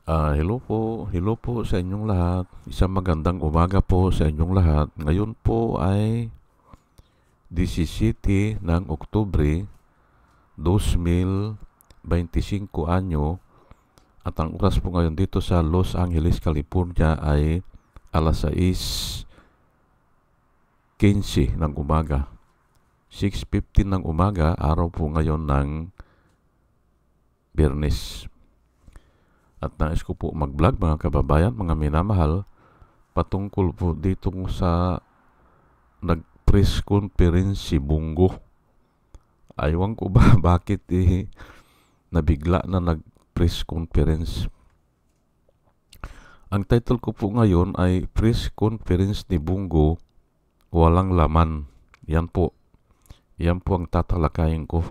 Hello po sa inyong lahat. Isang magandang umaga po sa inyong lahat. Ngayon po ay 17 ng Oktubre 2025 anyo at ang oras po ngayon dito sa Los Angeles, California ay alas 6:15 ng umaga. 6:15 ng umaga, araw po ngayon ng Biyernes. At nais ko po mag-vlog mga kababayan, mga minamahal, patungkol po dito sa nag-press conference si Bongo. Aywan ko ba bakit nabigla na nag-press conference. Ang title ko po ngayon ay Press Conference ni Bongo, Walang Laman. Yan po ang tatalakayin ko.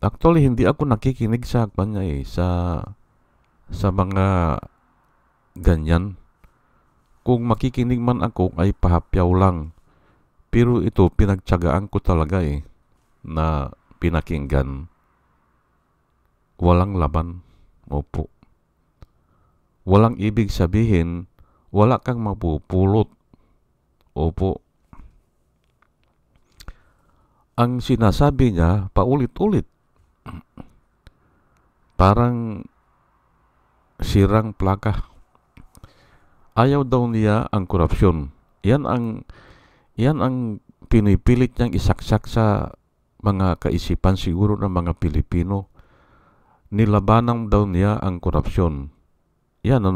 Actually, hindi ako nakikinig sa kanya sa mga ganyan. Kung makikinig man ako ay pahapyaw lang. Pero ito, pinagtiyagaan ko talaga na pinakinggan. Walang laban. Opo. Walang ibig sabihin, wala kang mapupulot. Opo. Ang sinasabi niya, paulit-ulit. Parang sirang plaka. Ayaw daw niya ang korupsyon. Yan ang pinipilit niyang isaksak sa mga kaisipan siguro ng mga Pilipino. Nilabanan daw niya ang korupsyon. Yan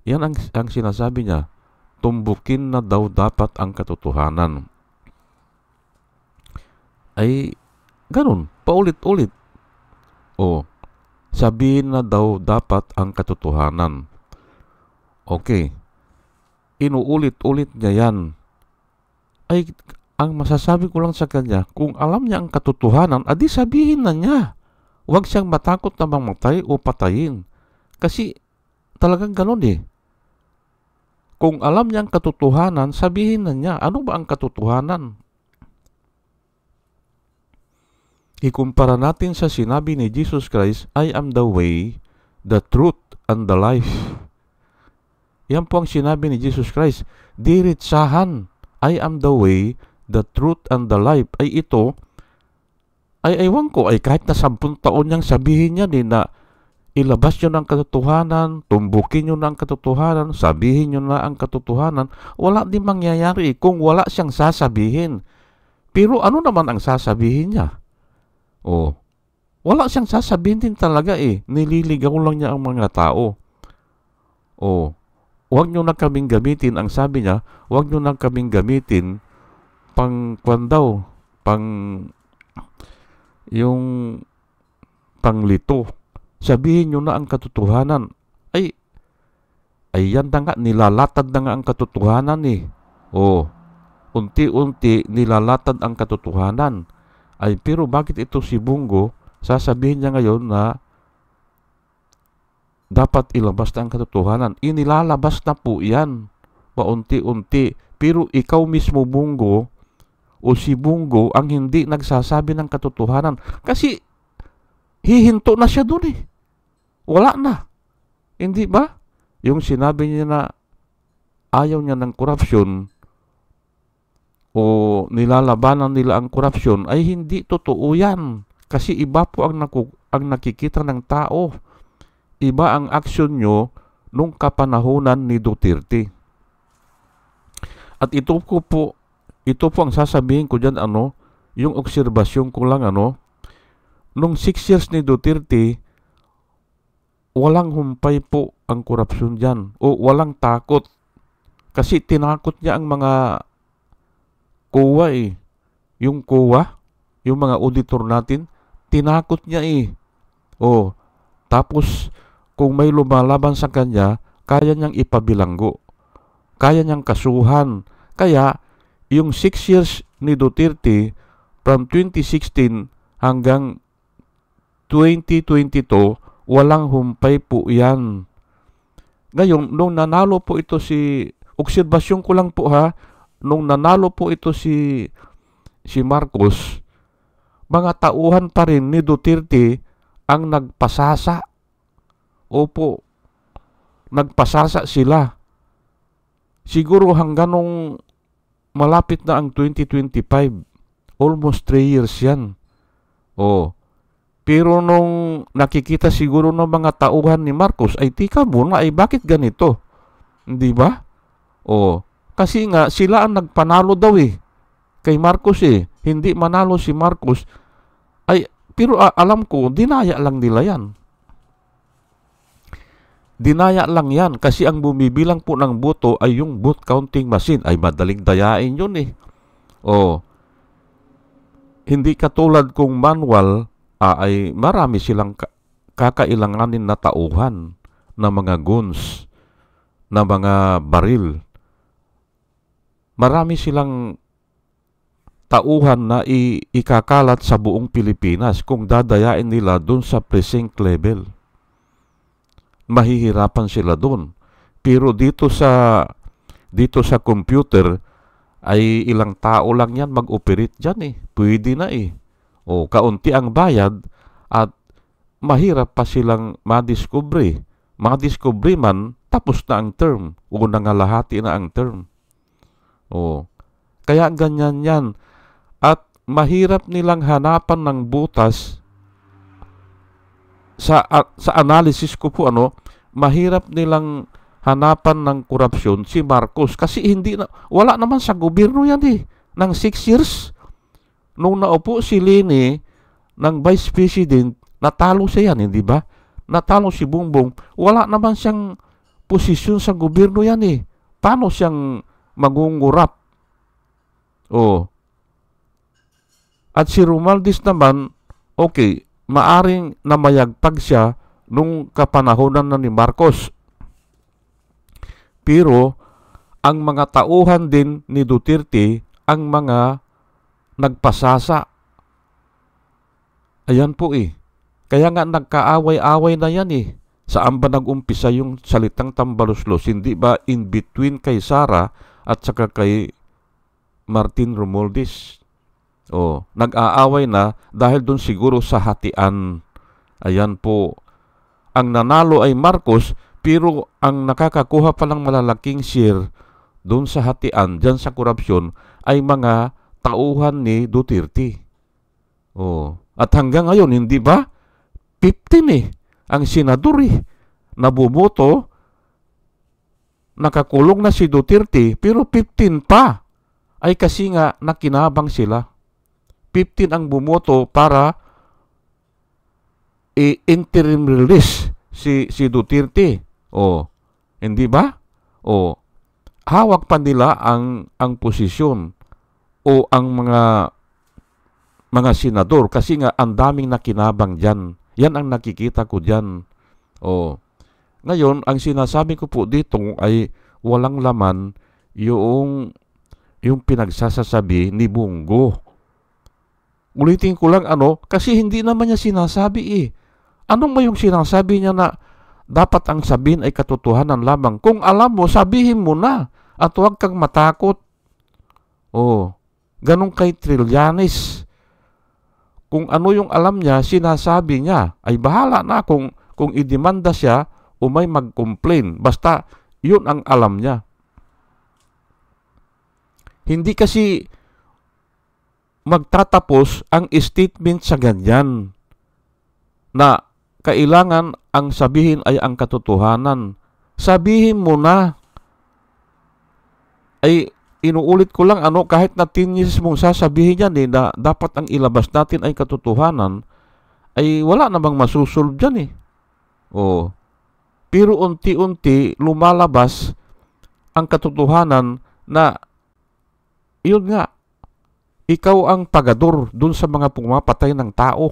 Yan ang sinasabi niya. Tumbukin na daw dapat ang katotohanan. Ay ganun, paulit-ulit. Sabihin na daw dapat ang katotohanan. Okay. Inuulit-ulit niya yan. Ay, ang masasabi ko lang sa kanya, kung alam niya ang katotohanan, adi sabihin na niya. Huwag siyang matakot na mamatay o patayin. Kasi talagang ganun Kung alam niya ang katotohanan, sabihin na niya. Ano ba ang katotohanan? Ikumpara natin sa sinabi ni Jesus Christ, I am the way, the truth, and the life. Yan po ang sinabi ni Jesus Christ. Diretsahan, I am the way, the truth, and the life. Ay ito, ay ewan ko, ay kahit na 10 taon niyang sabihin niya na ilabas niyo ng katotohanan, tumbukin niyo ng katotohanan, sabihin niyo na ang katotohanan, wala din mangyayari kung wala siyang sasabihin. Pero ano naman ang sasabihin niya? Wala siyang sasabihin din talaga Nililigaw lang niya ang mga tao. Huwag nyo na kaming gamitin, ang sabi niya, huwag nyo na kaming gamitin yung panglito. Sabihin nyo na ang katotohanan. Ay yan na nga, nilalatad na nga ang katotohanan Unti-unti nilalatad ang katotohanan. Ay, pero bakit ito si Bongo, sasabihin niya ngayon na dapat ilabas na ang katotohanan. Inilalabas na po yan, paunti-unti. Pero ikaw mismo, Bongo, o si Bongo, ang hindi nagsasabi ng katotohanan. Kasi, hihinto na siya dun Wala na. Hindi ba? Yung sinabi niya na ayaw niya ng korupsyon, o nilalabanan nila ang korupsyon, ay hindi totoo yan. Kasi iba po ang nakikita ng tao. Iba ang aksyon nyo nung kapanahunan ni Duterte. At ito po ang sasabihin ko dyan, yung obserbasyon ko lang, nung 6 years ni Duterte, walang humpay po ang korupsyon dyan. O walang takot. Kasi tinakot niya ang mga COA Yung COA, yung mga auditor natin, tinakot niya tapos, kung may lumalaban sa kanya, kaya niyang ipabilanggo. Kaya niyang kasuhan. Kaya, yung 6 years ni Duterte, from 2016 hanggang 2022, walang humpay po yan. Ngayon, nung nanalo po ito obserbasyon ko lang po nung nanalo po ito si Marcos, mga tauhan pa rin ni Duterte ang nagpasasa Opo, nagpasasa sila. Siguro hanggang nung malapit na ang 2025, almost 3 years yan. Oh, pero nung nakikita siguro ng mga tauhan ni Marcos, ay tika muna, ay bakit ganito? Hindi ba? Oh, kasi nga sila ang nagpanalo daw kay Marcos Hindi manalo si Marcos. Ay, pero alam ko, dinaya lang nila yan. Dinaya lang yan kasi ang bumibilang po ng boto ay yung vote counting machine. Ay madaling dayain yun Oh, hindi katulad kung manual, ay marami silang kakailanganin na tauhan na mga guns, na mga baril. Marami silang tauhan na ikakalat sa buong Pilipinas kung dadayain nila dun sa precinct level. Mahihirapan sila dun. Pero dito sa computer ay ilang tao lang yan mag-operate dyan Pwede na O kaunti ang bayad at mahirap pa silang madiscovery. Madiscovery man, tapos na ang term. O nangalahati na ang term. O, kaya ganyan yan. At mahirap nilang hanapan ng butas sa analysis ko po mahirap nilang hanapan ng korupsyon si Marcos kasi wala naman sa gobyerno yan ng 6 years. Nung naupo si Leni ng Vice President, natalo siya yan, hindi ba? Natalo si Bongbong, wala naman siyang posisyon sa gobyerno yan Paano siyang mangungurap? At si Romualdez naman, okay, maaring namayagpag siya nung kapanahonan na ni Marcos. Pero ang mga tauhan din ni Duterte ang mga nagpasasa. Ayan po Kaya nga nagkaaway-away na yan Saan ba nag-umpisa yung salitang tambaluslos? Hindi ba in between kay Sara at saka kay Martin Romualdez? Nag-aaway na dahil dun siguro sa hatian. Ayan po. Ang nanalo ay Marcos, pero ang nakakakuha pa ng malalaking share dun sa hatian, dyan sa korupsyon, ay mga tauhan ni Duterte. At hanggang ngayon, hindi ba? 15 ang senador na bumoto. Nakakulong na si Duterte, pero 15 pa. Ay kasi nga nakinabang sila. 15 ang bumoto para interim release si Duterte. Hindi ba? Hawak pa nila ang posisyon o ang mga senador kasi nga ang daming nakinabang diyan. Yan ang nakikita ko diyan. Ngayon, ang sinasabi ko po dito ay walang laman yung pinagsasasabi ni Bongo. Ulitin ko lang kasi hindi naman niya sinasabi Anong ba yung sinasabi niya na dapat ang sabihin ay katotohanan lamang? Kung alam mo, sabihin mo na at huwag kang matakot. Ganun kay Trillanes. Kung ano yung alam niya, sinasabi niya. Ay bahala na kung idemanda siya o may mag-complain. Basta yun ang alam niya. Hindi kasi magtatapos ang statement sa ganyan na kailangan ang sabihin ay ang katotohanan. Sabihin mo na. Ay inuulit ko lang kahit na 10 years mong sasabihin yan na dapat ang ilabas natin ay katotohanan, ay wala namang masusolve dyan Pero unti-unti lumalabas ang katotohanan na yun nga, ikaw ang pagador dun sa mga pumapatay ng tao.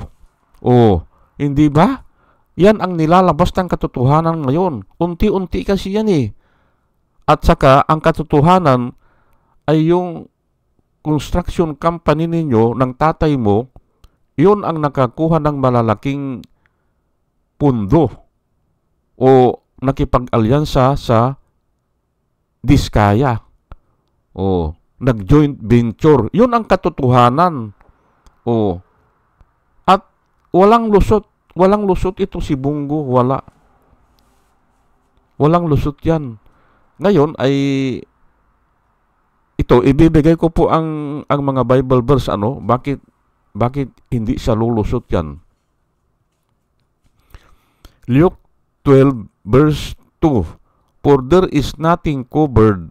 Hindi ba? Yan ang nilalabas ng katotohanan ngayon. Unti-unti kasi yan At saka, ang katotohanan ay yung construction company ninyo ng tatay mo, yun ang nakakuha ng malalaking pundo o nakipag-alyansa sa Diskaya. Nag-joint venture. Yun ang katotohanan. At walang lusot ito si Bongo. Wala. Walang lusot yan. Ngayon ay ito, ibibigay ko po ang mga Bible verse, bakit hindi siya lulusot yan. Luke 12 verse 2, for there is nothing covered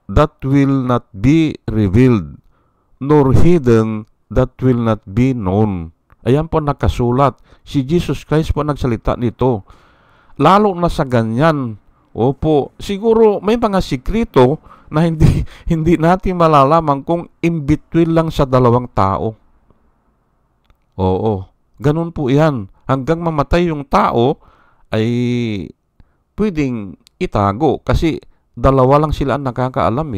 that will not be revealed, nor hidden that will not be known. Ayan po nakasulat. Si Jesus Christ po nagsalita nito. Lalo na sa ganyan, opo, siguro may mga sikrito na hindi natin malalaman kung in between lang sa dalawang tao. Oo, ganun po yan. Hanggang mamatay yung tao ay pwedeng itago kasi dalawa lang sila ang nakakaalam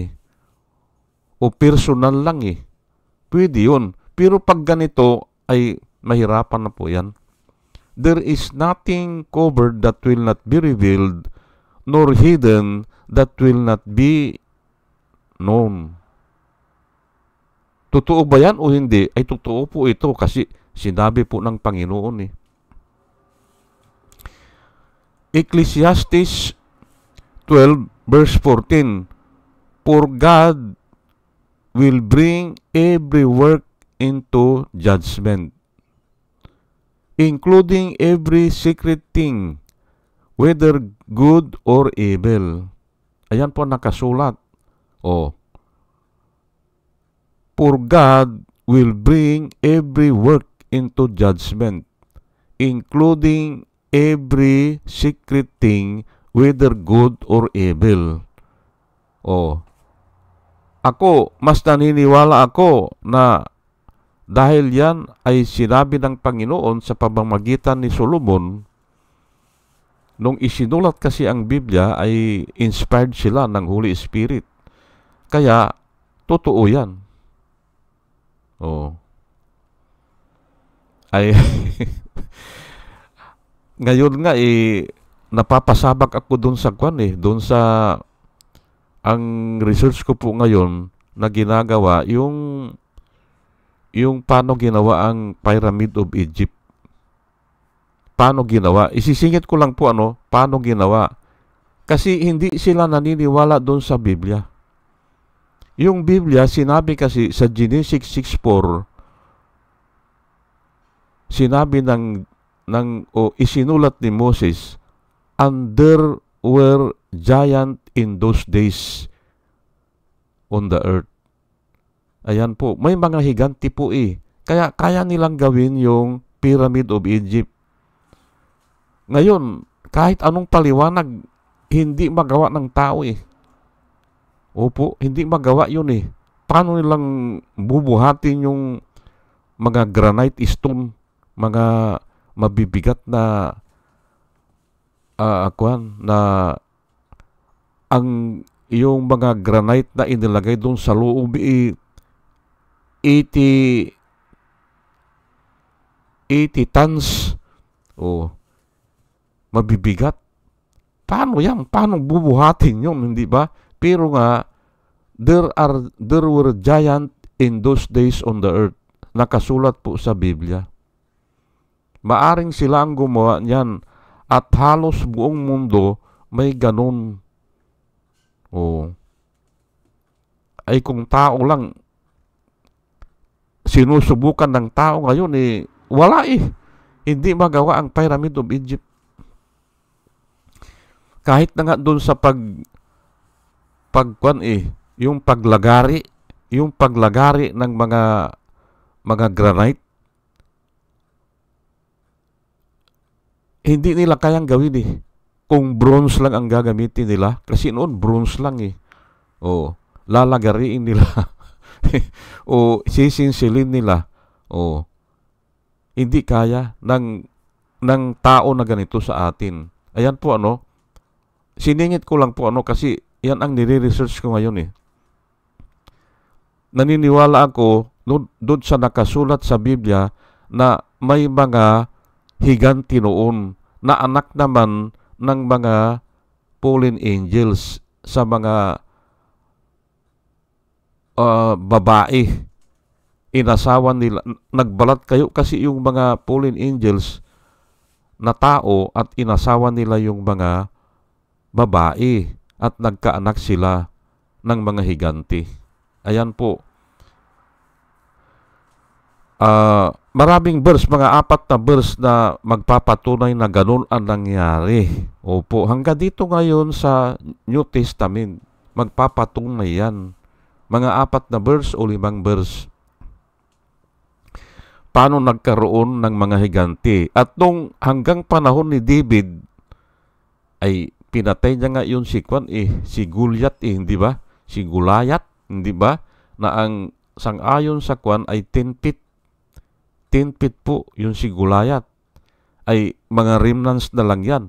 o personal lang pwede yun. Pero pag ganito ay mahirapan na po yan. There is nothing covered that will not be revealed, nor hidden that will not be known. Totoo ba yan o hindi? Ay totoo po ito kasi sinabi po ng Panginoon Ecclesiastes 12 verse 14, for God will bring every work into judgment, including every secret thing, whether good or evil. Ayan po nakasulat. For God will bring every work into judgment, including every secret thing, whether good or evil. Ako, mas naniniwala ako na dahil yan ay sinabi ng Panginoon sa pamamagitan ni Solomon. Nung isinulat kasi ang Biblia ay inspired sila ng Holy Spirit. Kaya, totoo yan. Ay, ngayon nga napapasabak ako doon sa doon sa ang research ko po ngayon na ginagawa yung paano ginawa ang Pyramid of Egypt. Paano ginawa? Isisingit ko lang po paano ginawa. Kasi hindi sila naniniwala doon sa Biblia. Yung Biblia, sinabi kasi sa Genesis 6:4, sinabi isinulat ni Moses, and there were giant in those days on the earth. Ayan po, may mga higanti po Kaya kaya nilang gawin yung Pyramid of Egypt. Ngayon, kahit anong paliwanag, hindi magawa ng tao Opo, hindi magawa yun Paano nilang bubuhatin yung mga granite stone, mga mabibigat na na ang yung mga granite na inilagay doon sa loob 80 tons. Mabibigat. Paano yan? Paano bubuhatin yun? Hindi ba? Pero nga, there were giant in those days on the earth. Nakasulat po sa Biblia. Maaring sila ang gumawa niyan at halos buong mundo may ganun. Ay kung tao lang sinusubukan ng tao ngayon wala hindi magawa ang Pyramid of Egypt. Kahit na nga doon sa yung paglagari ng mga granite, hindi nila kayang gawin kung bronze lang ang gagamitin nila. Kasi noon bronze lang lalagariin nila o sisinsilin nila. Hindi kaya ng tao na ganito sa atin. Ayan po siningit ko lang po kasi yan ang nire-research ko ngayon Naniniwala ako doon sa nakasulat sa Biblia na may mga higanti noon na anak naman ng mga fallen angels sa mga babae. Inasawa nila, nagbalat kayo kasi yung mga fallen angels na tao at inasawa nila yung mga babae at nagkaanak sila ng mga higanti. Ayan po. Maraming verse, mga 4 na verse na magpapatunay na ganun ang nangyari. Opo, hanggang dito ngayon sa New Testament, magpapatunay yan. Mga 4 na verse o 5 verse. Paano nagkaroon ng mga higanti? At nung hanggang panahon ni David, ay pinatay niya nga yun si Goliath hindi ba? Si Goliath, hindi ba? Na ang sangayon sa kwan ay 10 feet. 10 feet po yung si Goliath. Ay mga remnants na lang yan.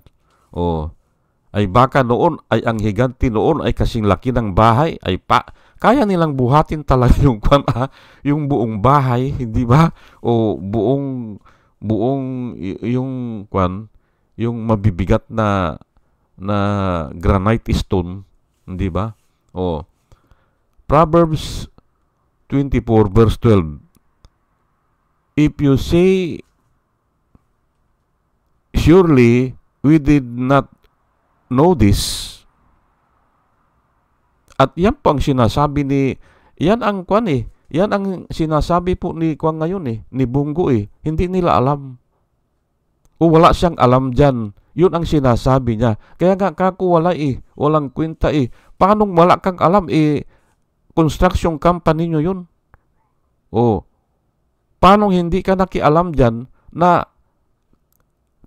Ay baka noon ay ang higanti noon ay kasing laki ng bahay, ay kaya nilang buhatin talaga yung yung buong bahay, hindi ba? O buong yung mabibigat na granite stone, hindi ba? Proverbs 24 verse 12. If you say, surely we did not know this. At yan po ang sinasabi yan ang yan ang sinasabi po ni ngayon ni Bungo Hindi nila alam. O wala siyang alam dyan. Yun ang sinasabi niya. Kaya nga kako wala walang kwenta Paano wala kang alam construction company nyo yun? Paano hindi ka nakialam dyan na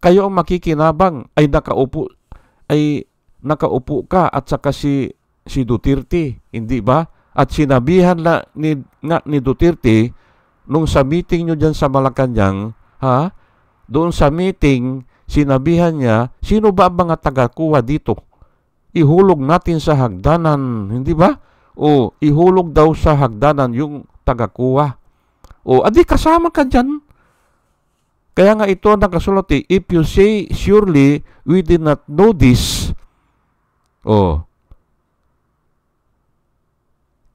kayo ang makikinabang ay nakaupo ka at saka si Duterte, hindi ba? At sinabihan ni Duterte nung sa meeting nyo dyan sa Malacanang, doon sa meeting, sinabihan niya, sino ba ang mga taga-kuha dito? Ihulog natin sa hagdanan, hindi ba? Ihulog daw sa hagdanan yung taga-kuha. Adi kasama ka dyan. Kaya nga ito nakasulat if you say, surely we did not know this.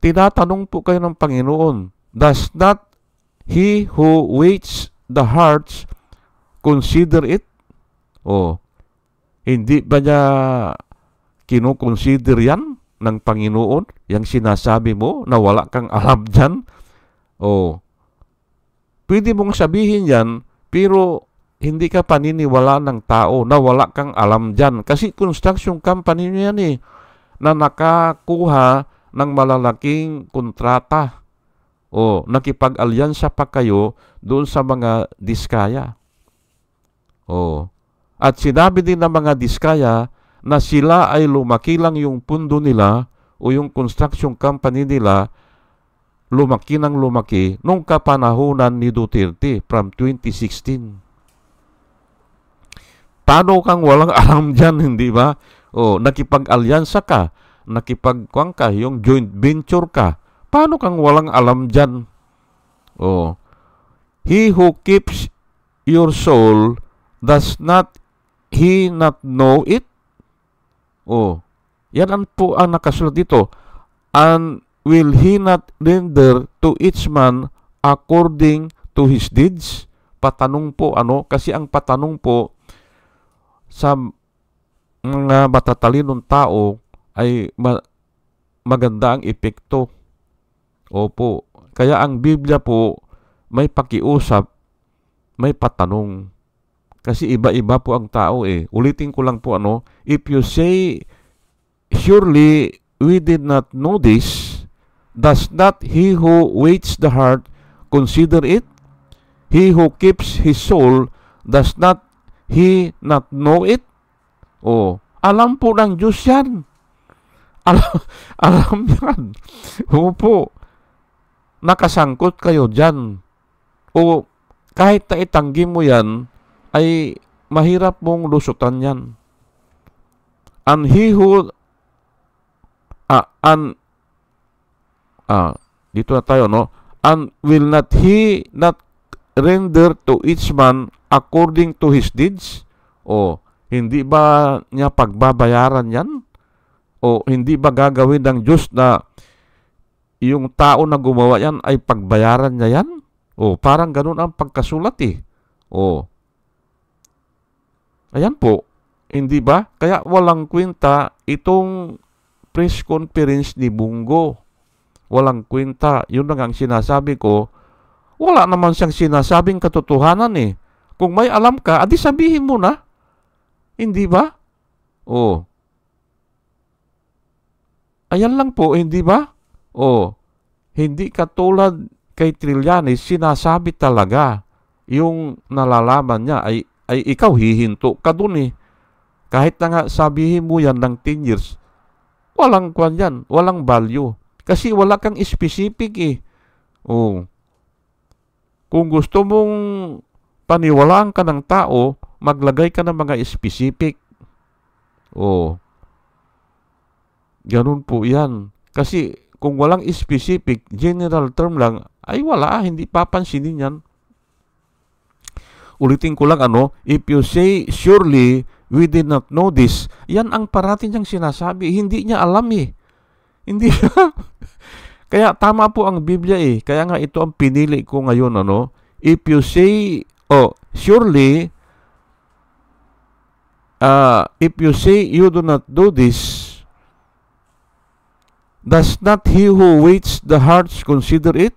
Tinatanong po kayo ng Panginoon, does not he who weighs the hearts consider it? Hindi ba niya kinoconsider yan ng Panginoon? Yang sinasabi mo na wala kang alam dyan? Pwede mong sabihin yan, pero hindi ka paniniwala ng tao na wala kang alam dyan. Kasi construction company nyo yan na nakakuha ng malalaking kontrata. Nakipag-alyansa pa kayo doon sa mga diskaya. At sinabi din ng mga diskaya na sila ay lumaki lang yung pundo nila o yung construction company nila lumaki ng lumaki nung kapanahunan ni Duterte from 2016. Paano kang walang alam dyan, hindi ba? Nakipag-alyansa ka, nakipagkuang ka, yung joint venture ka. Paano kang walang alam dyan? He who keeps your soul, does not he not know it? Yan po ang nakasulat dito. And will he not render to each man according to his deeds? Patanong po, kasi ang patanong po sa mga matatalinong tao ay maganda ang epekto. Kaya ang Biblia po may pakiusap, may patanong. Kasi iba-iba po ang tao Ulitin ko lang po if you say, surely we did not know this, does not he who weighs the heart consider it? He who keeps his soul, does not he not know it? Alam po ng Diyos yan. Alam yan. Nakasangkot kayo dyan. Kahit na itanggi mo yan, ay mahirap mong lusutan yan. And he who dito na tayo, and will not he not render to each man according to his deeds? Hindi ba niya pagbabayaran yan? Hindi ba gagawin ng Diyos na yung tao na gumawa yan ay pagbayaran niya yan? Parang ganun ang pagkasulat Ayan po. Hindi ba? Kaya walang kwenta itong press conference ni Bungo. Walang kwenta. Yun lang ang sinasabi ko. Wala naman siyang sinasabing katotohanan eh. Kung may alam ka, adi sabihin mo na. Hindi ba? Oh. Ayan lang po, hindi ba? Oh. Hindi katulad kay Trillanes, sinasabi talaga yung nalalaman niya ay ikaw hihinto ka dun eh. Kahit na nga sabihin mo yan ng 10 years, walang kwan yan, walang value. Kasi wala kang specific eh. Oh. Kung gusto mong paniwalaan ka ng tao, maglagay ka ng mga specific. Oh. Ganun po yan. Kasi kung walang specific, general term lang, ay wala, hindi papansinin yan. Ulitin ko lang if you say, surely, we did not know this, yan ang parating niyang sinasabi. Hindi niya alam eh. Hindi Kaya tama po ang Biblia eh. Kaya nga ito ang pinili ko ngayon, if you say, surely, if you say you do not do this, does not he who weights the hearts consider it?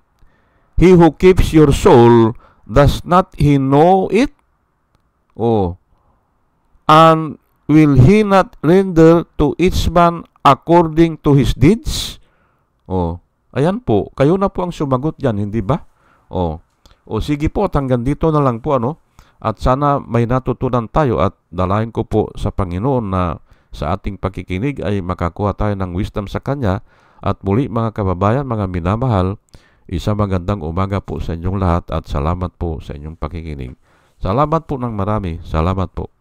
He who keeps your soul, does not he know it? And will he not render to each man according to his deeds? Ayan po, kayo na po ang sumagot dyan, hindi ba? Sige po, hanggang dito na lang po, At sana may natutunan tayo at dalayan ko po sa Panginoon na sa ating pakikinig ay makakuha tayo ng wisdom sa Kanya. At muli mga kababayan, mga minamahal, isang magandang umaga po sa inyong lahat at salamat po sa inyong pakikinig. Salamat po ng marami. Salamat po.